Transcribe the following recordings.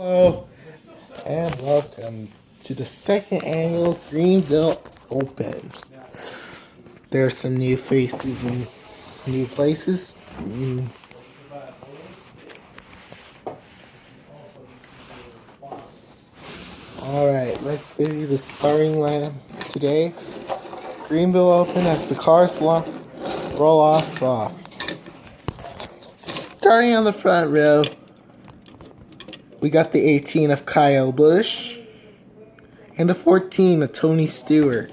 Hello and welcome to the second annual Greeneville Open. There are some new faces and new places. Alright, let's give you the starting lineup today. Greeneville Open as the cars roll off. Starting on the front row, we got the 18 of Kyle Busch and the 14 of Tony Stewart.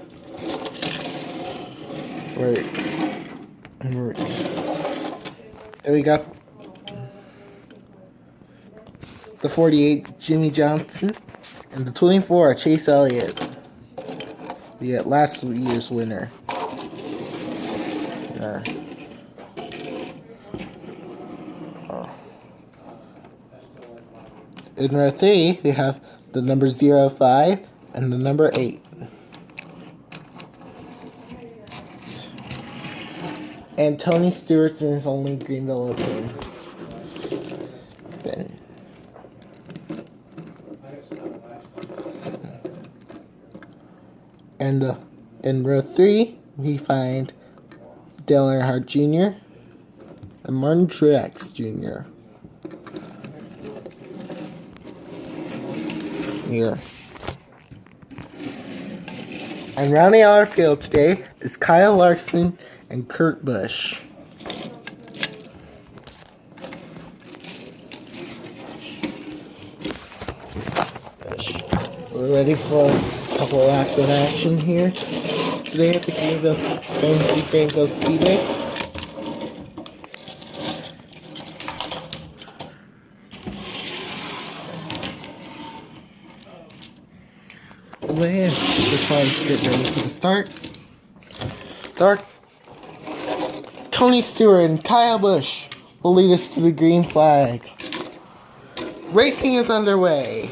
And we got the 48 Jimmy Johnson and the 24 Chase Elliott. The last year's winner. In row 3, we have the number 05 and the number 8. And Tony Stewart's in his only Greeneville Open. And in row 3, we find Dale Earnhardt Jr. and Martin Truex Jr. Here. And rounding out our field today is Kyle Larson and Kurt Busch. We're ready for a couple of laps of action here today at the Greeneville Speedway. And the cars get ready for the start. Tony Stewart and Kyle Busch will lead us to the green flag. Racing is underway.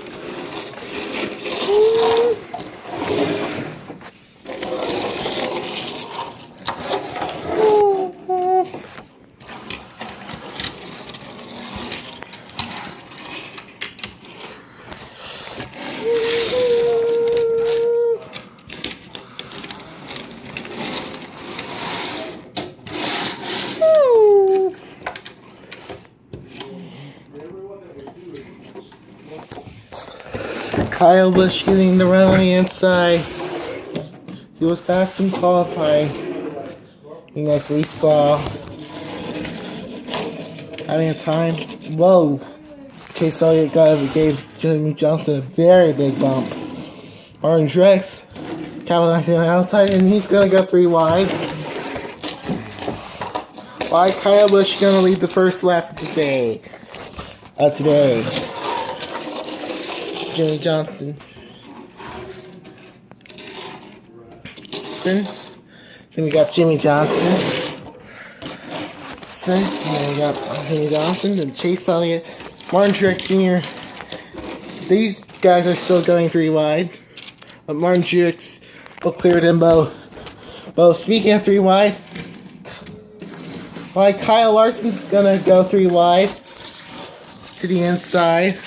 Kyle Busch getting the run on the inside. He was fast in qualifying. And as we saw, having a time. Whoa! Chase Elliott gave Jimmy Johnson a very big bump. Martin Truex capitalizing on the outside, and he's gonna go 3 wide. Why Kyle Busch gonna lead the first lap of the day? Today. Jimmy Johnson. Then we got Jimmy Johnson. Then we got Jimmy Johnson and Chase Elliott, Martin Truex Jr. These guys are still going 3 wide, but Martin Truex will clear them both. Speaking of 3 wide, Kyle Larson's gonna go 3 wide to the inside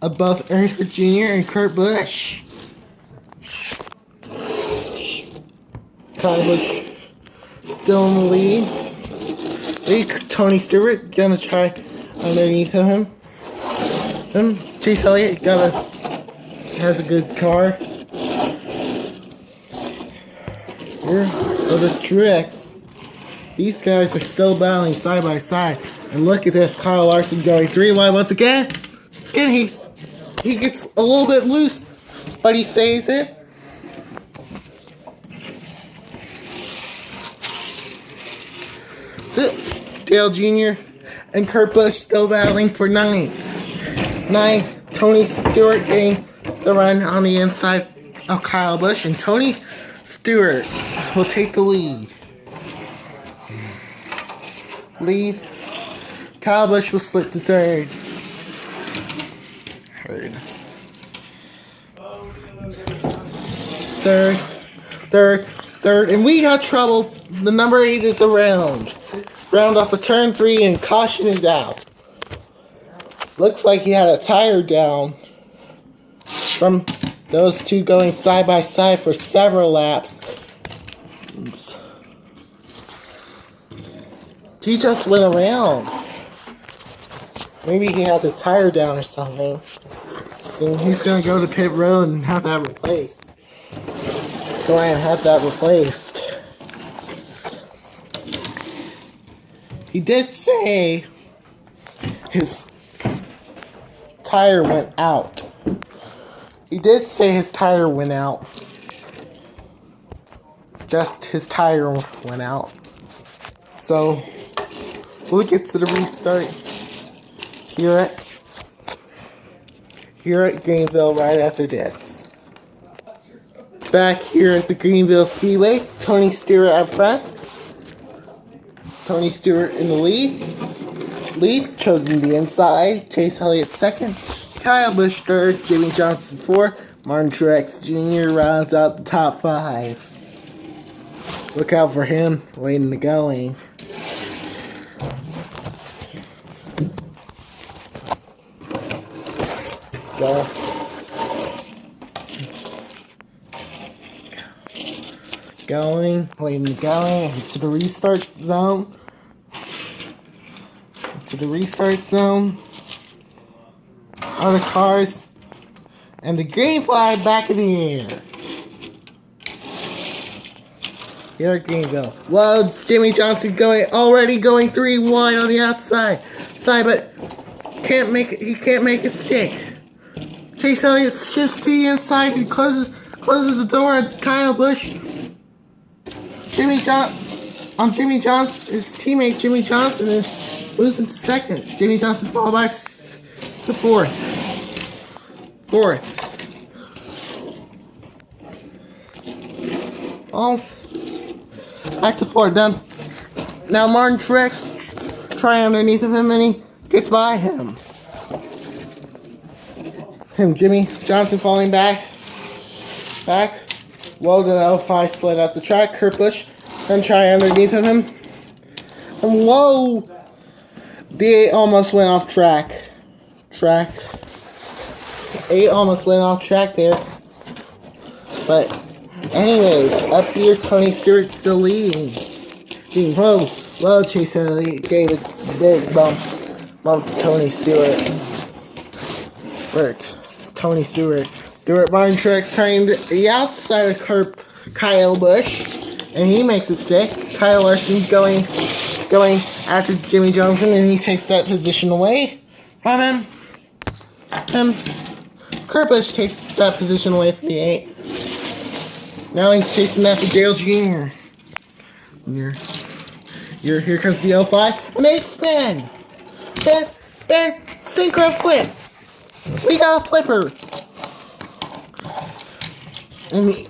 of both Earnhardt Jr. and Kurt Busch. Kyle Busch still in the lead. Tony Stewart gonna try underneath him. Chase Elliott has a good car. Here, so does Truex. These guys are still battling side by side. And look at this, Kyle Larson going 3 wide once again. Again, he gets a little bit loose, but he saves it. So, Dale Jr. and Kurt Busch still battling for 9th. Tony Stewart getting the run on the inside of Kyle Busch, and Tony Stewart will take the lead. Kyle Busch will slip to 3rd. Third, and we got trouble. The number 8 is around. Round off of turn 3, and caution is out. looks like he had a tire down from those two going side by side for several laps. Oops. He just went around. Maybe he had the tire down or something. Then he's gonna go to pit road and have that replaced. Go ahead and have that replaced. He did say his tire went out. He did say his tire went out. Just his tire went out. So we'll get to the restart here at Greeneville right after this. Back here at the Greeneville Speedway, Tony Stewart up front. Tony Stewart in the lead, chosen the inside. Chase Elliott second. Kyle Busch third. Jimmie Johnson fourth. Martin Truex Jr. rounds out the top 5. Look out for him late in the going. Go. Going, late in the going, into the restart zone. To the restart zone. Other cars. And the green flag back in the air. Here at Greeneville. Well, Jimmie Johnson already going 3 wide on the outside. But he can't make it stick. Chase Elliott shifts to the inside and closes the door on Kyle Busch. Jimmie Johnson, his teammate Jimmie Johnson is losing to second. Jimmie Johnson fall back to fourth. Oh, back to fourth. Now Martin Truex trying underneath of him and he gets by him. Jimmie Johnson falling back. Well, the L5 slid out the track. Kurt Busch then try underneath of him. And whoa! The 8 almost went off track. 8 almost went off track there. But anyways, up here Tony Stewart's still leading. Whoa, Chase Elliott gave a big bump to Tony Stewart. Tony Stewart. Martin Truex trying the outside of Kyle Busch, and he makes it stick. Kyle Larson going after Jimmie Johnson, and he takes that position away from him. Kurt Busch takes that position away from the 8. Now he's chasing after Dale Jr. Here comes the L5, and they spin. Then synchro flip. We got a flipper. And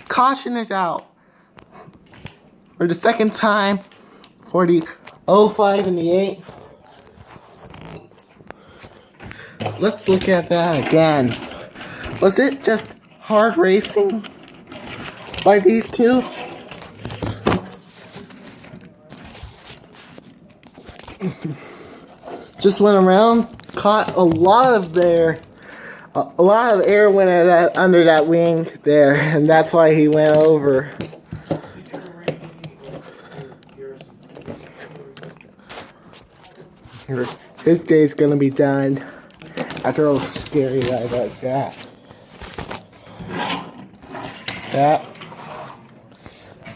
caution is out for the second time for the 05 and the 8. Let's look at that again. Was it just hard racing by these two? Just went around, caught a lot of air went under that wing there, and that's why he went over. His day's gonna be done after a scary ride like that.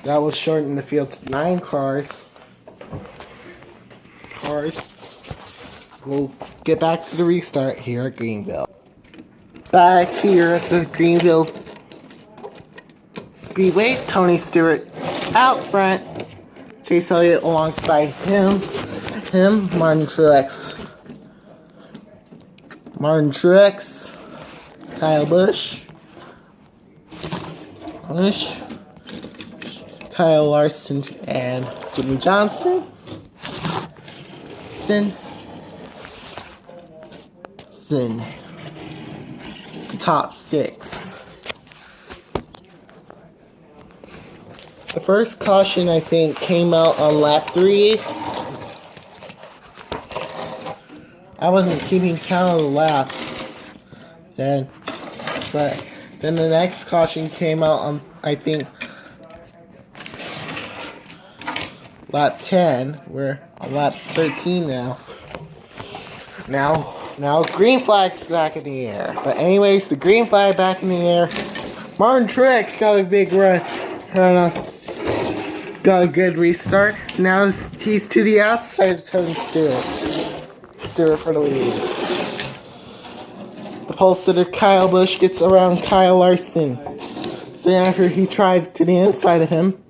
That will shorten the field to 9 cars. We'll get back to the restart here at Greeneville. Back here at the Greeneville Speedway, Tony Stewart out front. Chase Elliott alongside him, Martin Truex, Kyle Busch, Kyle Larson, and Jimmie Johnson. The top 6. The first caution, I think, came out on lap 3. I wasn't keeping count of the laps then. But then the next caution came out on, I think, lap 10. We're on lap 13 now. Now green flag's back in the air. But anyways, the green flag back in the air. Martin Truex got a big run. Got a good restart. Now he's to the outside of Tony Stewart. Stewart for the lead. The pole sitter Kyle Busch gets around Kyle Larson. So after he tried to the inside of him,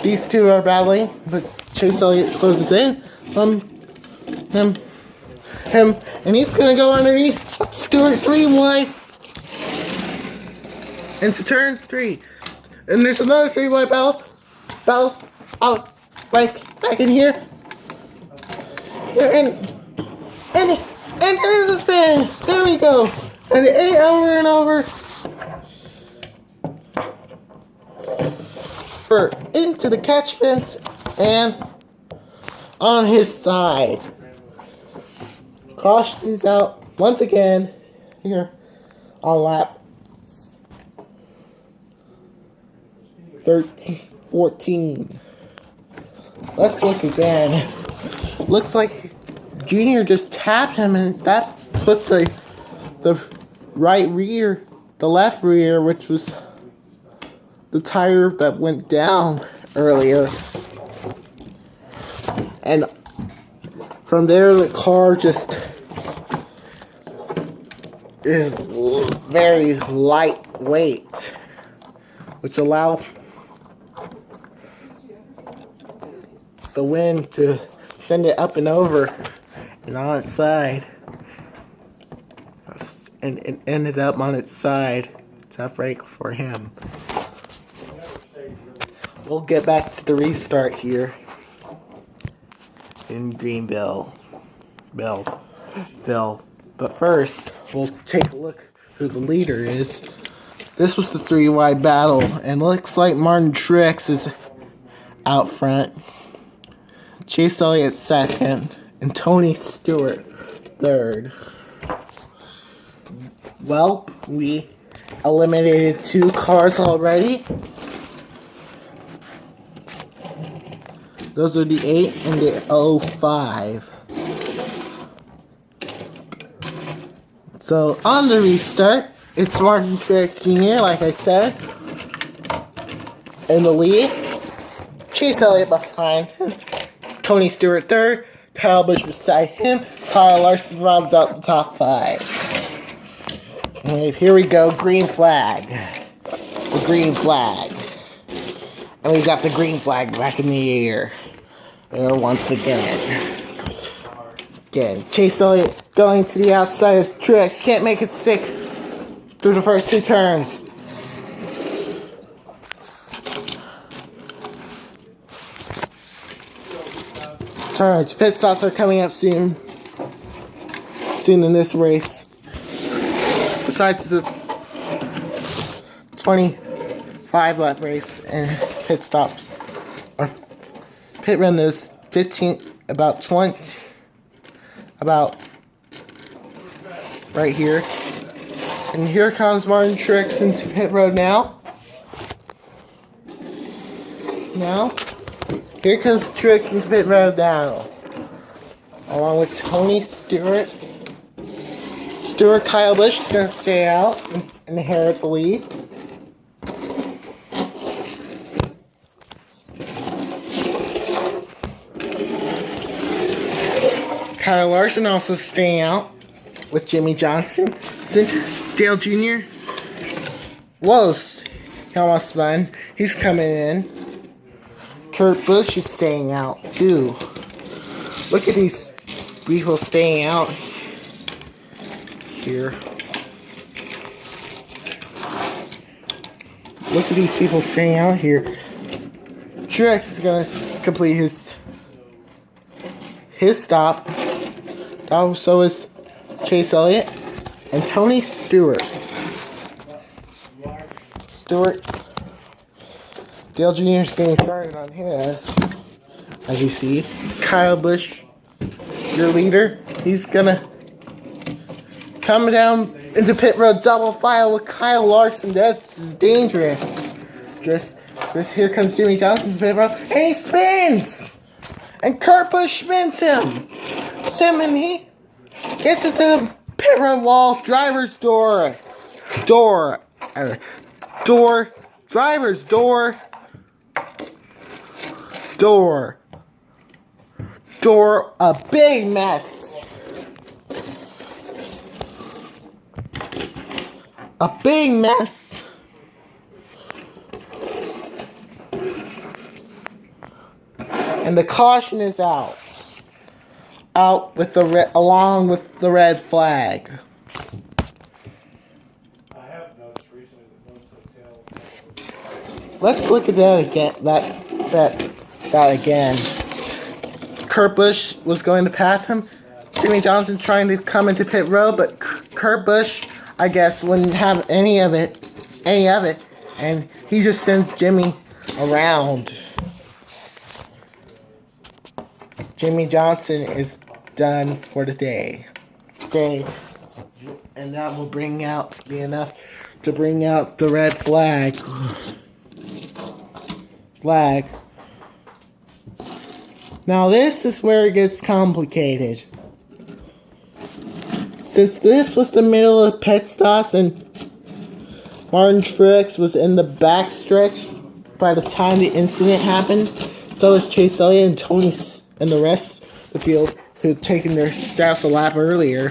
these two are battling, but Chase Elliott closes in. Him, and he's gonna go underneath Stewart 3 wide into turn 3, and there's another 3 wide battle out back in here, and there's a spin. There we go, and 8 over and over into the catch fence and on his side. Caution is out once again here on lap 14. Let's look again. Looks like Junior just tapped him, and that put the right rear, the left rear, which was the tire that went down earlier. And from there, the car just is very lightweight, which allows the wind to send it up and over and on its side. And it ended up on its side. Tough break for him. We'll get back to the restart here in Greeneville. But first, we'll take a look who the leader is. This was the 3 wide battle, and looks like Martin Truex is out front. Chase Elliott second, and Tony Stewart third. Well, we eliminated 2 cars already. Those are the 8 and the 05. So on the restart, it's Martin Truex Jr., like I said, in the lead. Chase Elliott behind him. Tony Stewart third. Kyle Busch beside him. Kyle Larson rounds out the top 5. And here we go, green flag. The green flag. And we got the green flag back in the air. Once again. Chase Elliott going to the outside of Truex. Can't make it stick through the first 2 turns. Alright, pit stops are coming up soon. Soon in this race. Besides the 25 lap race and pit stop. Or pit run is 15, about right here. And here comes Martin Truex into pit road now. Here comes Truex into pit road now. Along with Tony Stewart. Kyle Busch is going to stay out and inherit the lead. Kyle Larson also staying out with Jimmy Johnson. Dale Jr. He almost spun. He's coming in. Kurt Busch is staying out too. Look at these people staying out here. Look at these people staying out here. Truex is going to complete his stop. So is Chase Elliott and Tony Stewart. Dale Jr. is getting started on his, as you see. Kyle Busch, your leader. He's gonna come down into pit road double file with Kyle Larson. That's dangerous. Just here comes Jimmy Johnson to pit road, and he spins! And Kurt Busch spins him! And he gets into the pit road wall, driver's door, driver's door, a big mess. A big mess. And the caution is out. Out with the along with the red flag. I have noticed recently that most hotels. Let's look at that again. That again. Kurt Busch was going to pass him. Jimmy Johnson trying to come into pit road, but Kurt Busch, I guess, wouldn't have any of it, and he just sends Jimmy around. Jimmy Johnson is done for the day. Okay, and that will be enough to bring out the red flag. Now this is where it gets complicated. Since this was the middle of pit stops and Martin Truex was in the backstretch by the time the incident happened, so is Chase Elliott and Tony and the rest of the field who had taken their stops a lap earlier.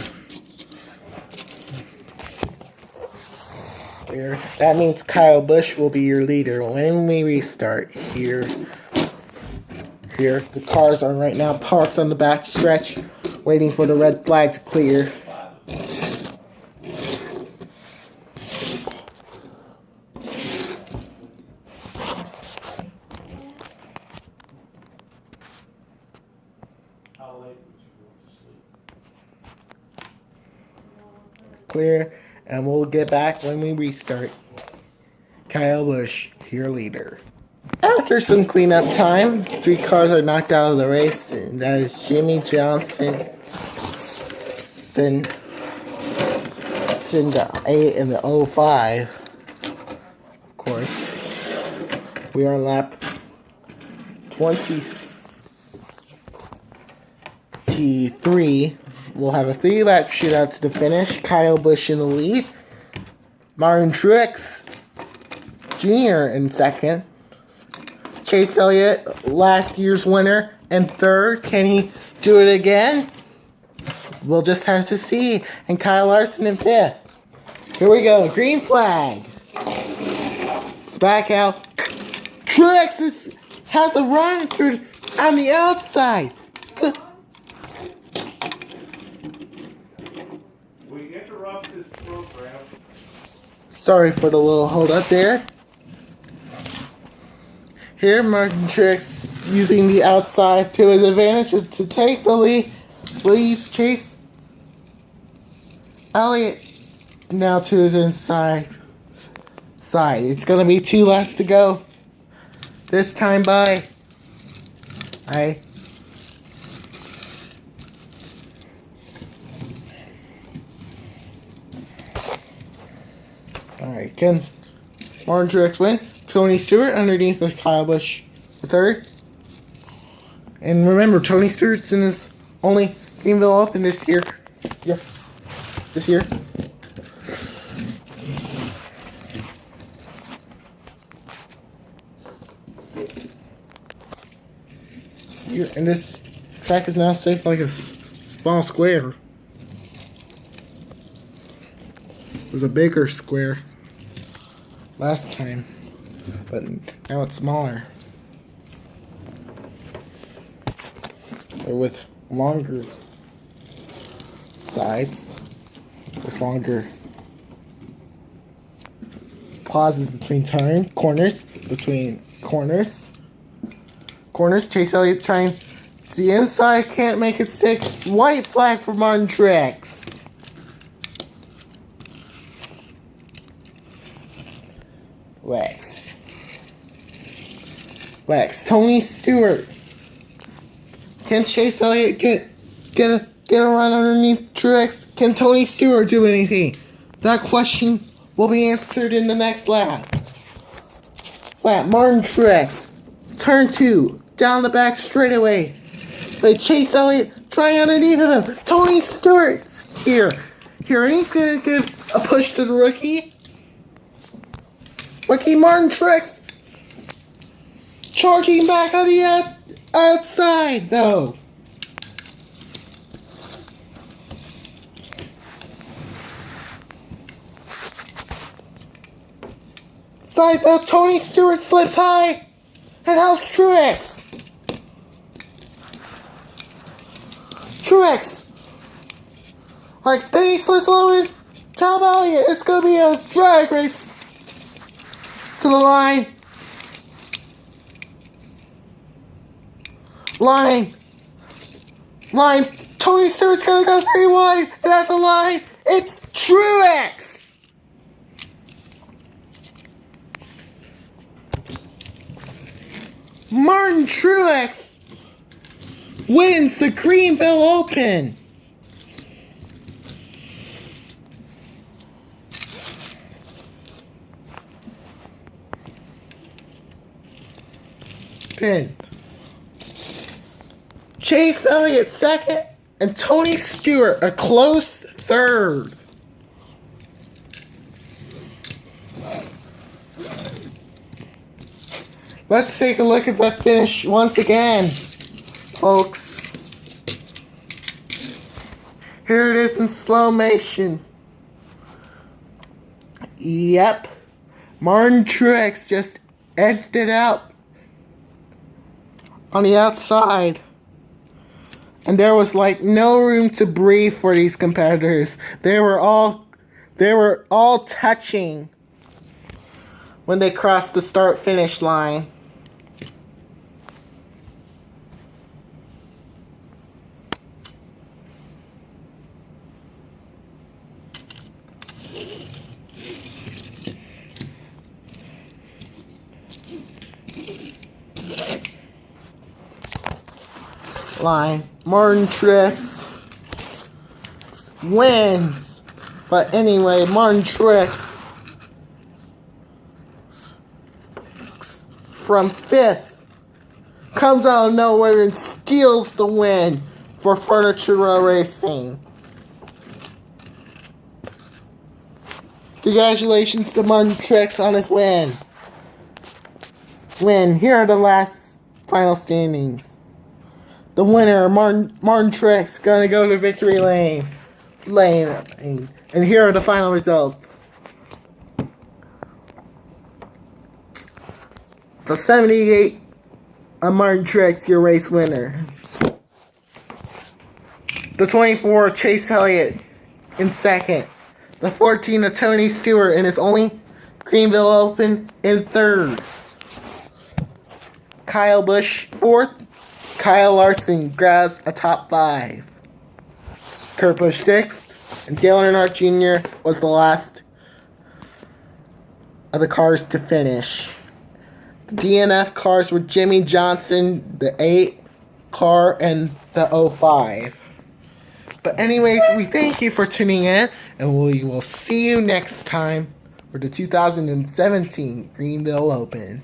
There. That means Kyle Busch will be your leader when we restart here. The cars are right now parked on the back stretch, waiting for the red flag to clear. How late would you go to sleep? Clear, and we'll get back when we restart. Kyle Busch, your leader. After some cleanup time, 3 cars are knocked out of the race, and that is Jimmy Johnson, Cinda 8 and the 05. Of course, we are on lap 23. We'll have a 3-lap shootout to the finish. Kyle Busch in the lead. Martin Truex Jr. in second. Chase Elliott, last year's winner, in third. Can he do it again? We'll just have to see. And Kyle Larson in fifth. Here we go. Green flag. It's back out. Truex has a run through on the outside. We interrupt this program. Sorry for the little hold up there. Here, Martin Truex using the outside to his advantage to take the lead. Chase Elliott now to his inside side. It's going to be 2 laps to go. This time by Alright, can Martin Truex win? Tony Stewart underneath with Kyle Busch for third. And remember, Tony Stewart's in his only Greeneville Open this year. Yeah. This year. And this track is now shaped like a small square. It was a bigger square last time, but now it's smaller. Or with longer sides, with longer pauses between corners. Chase Elliott trying to the inside, can't make it stick. White flag for Martin Truex. Lex. Tony Stewart. Can Chase Elliott get get a run underneath Truex? Can Tony Stewart do anything? That question will be answered in the next lap. Martin Truex, turn 2, down the back straightaway. They Chase Elliott trying underneath of him. Tony Stewart's here, and he's gonna give a push to the rookie. Rookie Martin Truex charging back on the outside, though. Side though, Tony Stewart slips high and helps Truex. Truex, like steady, slow, and Tom Elliott. It's gonna be a drag race to the line. Line. Tony Stewart's gonna go 3 wide, and at the line, it's Truex. Martin Truex wins the Greeneville Open. Pin. Chase Elliott second, and Tony Stewart a close third. Let's take a look at the finish once again, folks. Here it is in slow motion. Yep. Martin Truex just edged it out on the outside. And there was like no room to breathe for these competitors. They were all touching when they crossed the start-finish line. Martin Truex wins. But anyway, Martin Truex from 5th comes out of nowhere and steals the win for Furniture Row Racing. Congratulations to Martin Truex on his win. Here are the last final standings. The winner, Martin Truex, gonna go to victory lane. And here are the final results. The 78 Martin Truex, your race winner. The 24 Chase Elliott in second. The 14 of Tony Stewart in his only Greeneville Open in third. Kyle Busch fourth. Kyle Larson grabs a top 5. Kurt Busch 6th. And Dale Earnhardt Jr. was the last of the cars to finish. The DNF cars were Jimmy Johnson, the 8 car, and the 05. But anyways, we thank you for tuning in, and we will see you next time for the 2017 Greeneville Open.